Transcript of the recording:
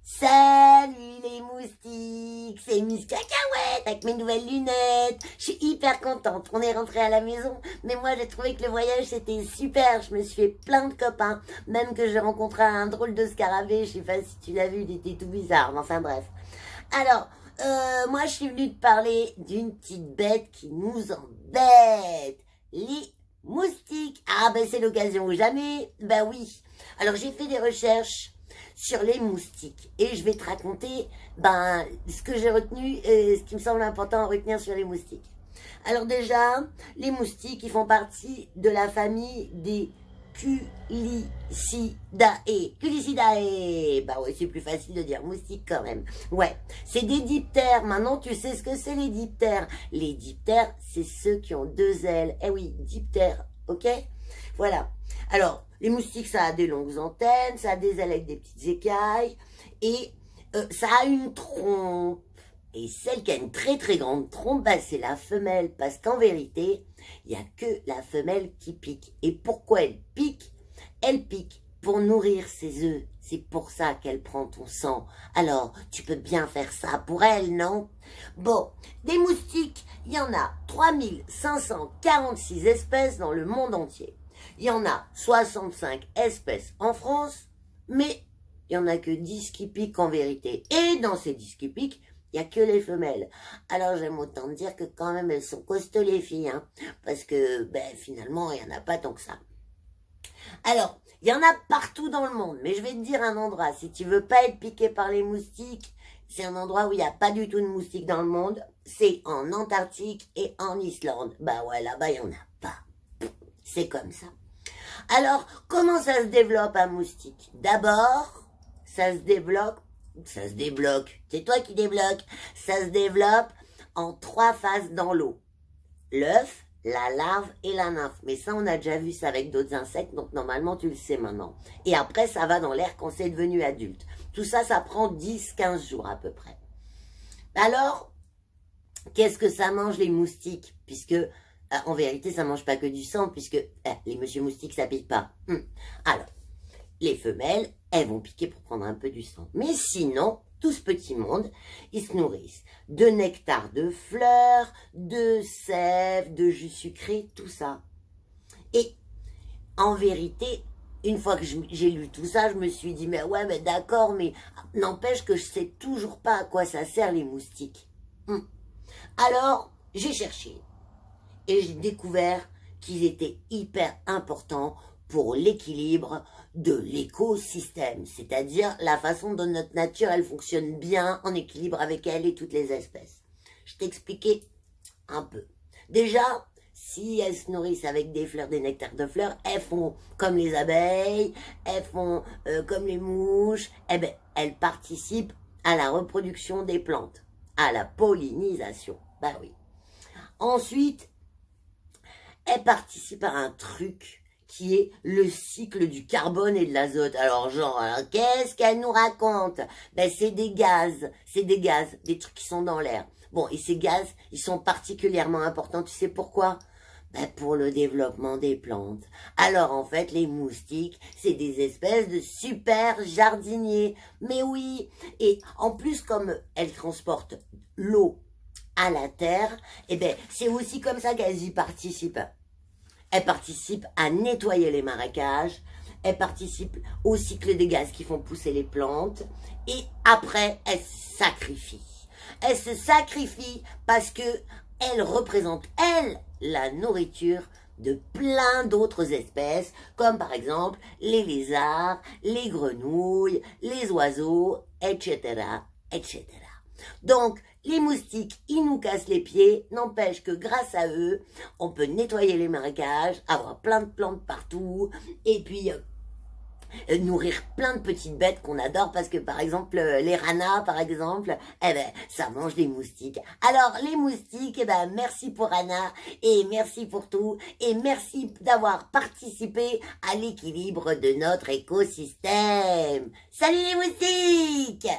Salut les moustiques, c'est Miss Cacahuète avec mes nouvelles lunettes. Je suis hyper contente, on est rentré à la maison, mais moi j'ai trouvé que le voyage c'était super, je me suis fait plein de copains, même que j'ai rencontré un drôle de scarabée, je sais pas si tu l'as vu, il était tout bizarre, mais enfin bref. Alors, moi je suis venue te parler d'une petite bête qui nous embête, les moustiques. Ah ben c'est l'occasion ou jamais, ben oui. Alors j'ai fait des recherches sur les moustiques et je vais te raconter ce que j'ai retenu, ce qui me semble important à retenir sur les moustiques. Alors déjà, les moustiques, ils font partie de la famille des Culicidae. Culicidae. Bah ouais, c'est plus facile de dire moustique quand même. Ouais, c'est des diptères. Maintenant, tu sais ce que c'est les diptères. Les diptères, c'est ceux qui ont deux ailes. Eh oui, diptères, ok? Voilà. Alors, les moustiques, ça a des longues antennes, ça a des ailes avec des petites écailles, et ça a une trompe. Et celle qui a une très très grande trompe, bah, c'est la femelle, parce qu'en vérité, il n'y a que la femelle qui pique. Et pourquoi elle pique? Elle pique pour nourrir ses œufs. C'est pour ça qu'elle prend ton sang. Alors, tu peux bien faire ça pour elle, non? Bon, des moustiques, il y en a 3546 espèces dans le monde entier. Il y en a 65 espèces en France, mais il n'y en a que 10 qui piquent en vérité. Et dans ces 10 qui piquent, il n'y a que les femelles. Alors j'aime autant dire que quand même elles sont costauds les filles, hein, parce que finalement il n'y en a pas tant que ça. Alors, il y en a partout dans le monde, mais je vais te dire un endroit, si tu veux pas être piqué par les moustiques, c'est un endroit où il n'y a pas du tout de moustiques dans le monde, c'est en Antarctique et en Islande. Bah ouais, là-bas il n'y en a pas. C'est comme ça. Alors, comment ça se développe un moustique? D'abord, ça se débloque, c'est toi qui débloque, ça se développe en 3 phases dans l'eau. L'œuf, la larve et la nymphe. Mais ça, on a déjà vu ça avec d'autres insectes, donc normalement, tu le sais maintenant. Et après, ça va dans l'air quand c'est devenu adulte. Tout ça, ça prend 10-15 jours à peu près. Alors, qu'est-ce que ça mange les moustiques? Puisque en vérité, ça mange pas que du sang, puisque les monsieur moustiques, ça pique pas. Alors, les femelles, elles vont piquer pour prendre un peu du sang. Mais sinon, tout ce petit monde, ils se nourrissent de nectar de fleurs, de sève, de jus sucré, tout ça. Et en vérité, une fois que j'ai lu tout ça, je me suis dit, mais ouais, mais d'accord, mais n'empêche que je sais toujours pas à quoi ça sert les moustiques. Alors, j'ai cherché. Et j'ai découvert qu'ils étaient hyper importants pour l'équilibre de l'écosystème, c'est-à-dire la façon dont notre nature, elle fonctionne bien en équilibre avec elle et toutes les espèces. Je t'expliquais un peu. Déjà, si elles se nourrissent avec des fleurs, des nectars de fleurs, elles font comme les abeilles, elles font comme les mouches, eh ben, elles participent à la reproduction des plantes, à la pollinisation. Bah oui. Ensuite, elle participe à un truc qui est le cycle du carbone et de l'azote. Alors genre, qu'est-ce qu'elle nous raconte? C'est des gaz, des trucs qui sont dans l'air. Bon, et ces gaz, ils sont particulièrement importants, tu sais pourquoi? Pour le développement des plantes. Alors en fait, les moustiques, c'est des espèces de super jardiniers. Mais oui, et en plus, comme elles transportent l'eau à la terre, c'est aussi comme ça qu'elles y participent. Elles participent à nettoyer les marécages, elles participent au cycle des gaz qui font pousser les plantes, et après, elles se sacrifient. Elles se sacrifient parce que elles représentent, elles, la nourriture de plein d'autres espèces, comme par exemple les lézards, les grenouilles, les oiseaux, etc., etc. Donc, les moustiques, ils nous cassent les pieds, n'empêche que grâce à eux, on peut nettoyer les marécages, avoir plein de plantes partout, et puis nourrir plein de petites bêtes qu'on adore, parce que par exemple, les ranas, par exemple, ça mange des moustiques. Alors, les moustiques, merci pour Anna, et merci pour tout, et merci d'avoir participé à l'équilibre de notre écosystème. Salut les moustiques!